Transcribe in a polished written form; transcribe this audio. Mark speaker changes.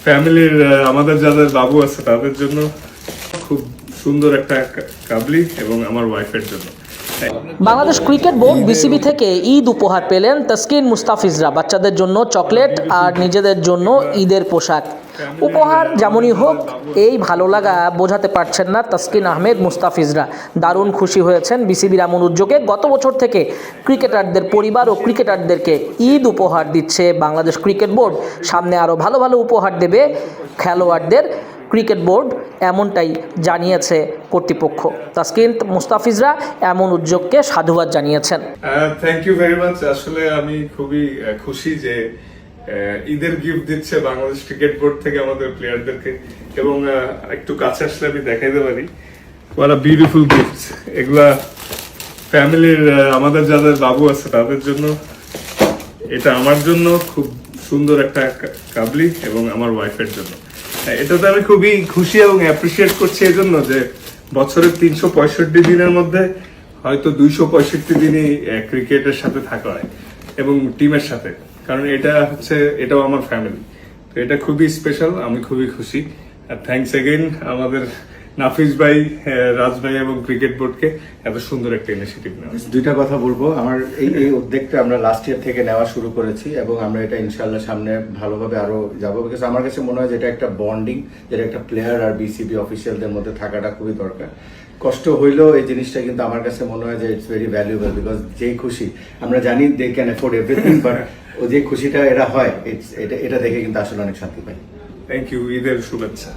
Speaker 1: ফ্যামিলির আমাদের যাদের বাবু আছে তাদের জন্য খুব সুন্দর একটা কাবলি এবং আমার ওয়াইফের জন্য।
Speaker 2: বাংলাদেশ ক্রিকেট বোর্ড বিসিবি থেকে ঈদ উপহার পেলেন তাসকিন মুস্তাফিজরা। বাচ্চাদের জন্য চকলেট আর নিজেদের জন্য ঈদের পোশাক। উপহার যেমনই হোক, এই ভালো লাগা বোঝাতে পারছেন না তাসকিন আহমেদ মুস্তাফিজরা। দারুণ খুশি হয়েছেন বিসিবির এমন উদ্যোগে। গত বছর থেকে ক্রিকেটারদের পরিবার ও ক্রিকেটারদেরকে ঈদ উপহার দিচ্ছে বাংলাদেশ ক্রিকেট বোর্ড। সামনে আরও ভালো ভালো উপহার দেবে খেলোয়াড়দের ক্রিকেট বোর্ড, এমনটাই জানিয়েছে কর্তৃপক্ষ। তাসকিন মুস্তাফিজরা এমন উদ্যোগকে সাধুবাদ জানিয়েছেন।
Speaker 1: Thank you very much. আসলে আমি খুবই খুশি যে ঈদের গিফট দিচ্ছে বাংলাদেশ ক্রিকেট বোর্ড থেকে আমাদের প্লেয়ারদেরকে, এবং একটু কাছে আসলে আমি দেখাইতে পারি ওরা বিউটিফুল গিফটস। এগুলা ফ্যামিলির আমাদের যাদের বাবু আছে তাদের জন্য। এটা আমার জন্য খুব সুন্দর একটা কাবলি এবং আমার ওয়াইফের জন্য। এটাতে আমি খুবই খুশি এবং অ্যাপ্রিসিয়েট করছি এই জন্য যে বছরের 365 দিনের মধ্যে হয়তো 265 দিনই ক্রিকেটের সাথে থাকা হয় এবং টিমের সাথে, কারণ এটাও আমার ফ্যামিলি। তো এটা খুবই স্পেশাল, আমি খুবই খুশি। আর থ্যাংকস এগেইন আমাদের নাফিস ভাই, রাজ ভাই এবং ক্রিকেট বোর্ডকে এত সুন্দর একটা ইনিশিয়েটিভ নেওয়া।
Speaker 3: দুইটা কথা বলবো। আমার এই উদ্যোগটা আমরা লাস্ট ইয়ার থেকে নেওয়া শুরু করেছি এবং আমরা এটা ইনশাল্লাহ সামনে ভালোভাবে আরো যাবো, বিকজ আমার কাছে মনে হয় যেটা একটা বন্ডিং, যেটা একটা প্লেয়ার আর বিসিবি অফিসিয়ালদের মধ্যে থাকাটা খুবই দরকার। কষ্ট হইলেও এই জিনিসটা কিন্তু আমার কাছে মনে হয় যে ইটস ভেরি ভ্যালুয়েবল, বিকজ যেই খুশি আমরা জানি they can afford everything, but ও যে খুশিটা এরা হয় এটা দেখে কিন্তু আসলে অনেক শান্তি পাই।
Speaker 1: Thank you. ঈদের শুভেচ্ছা।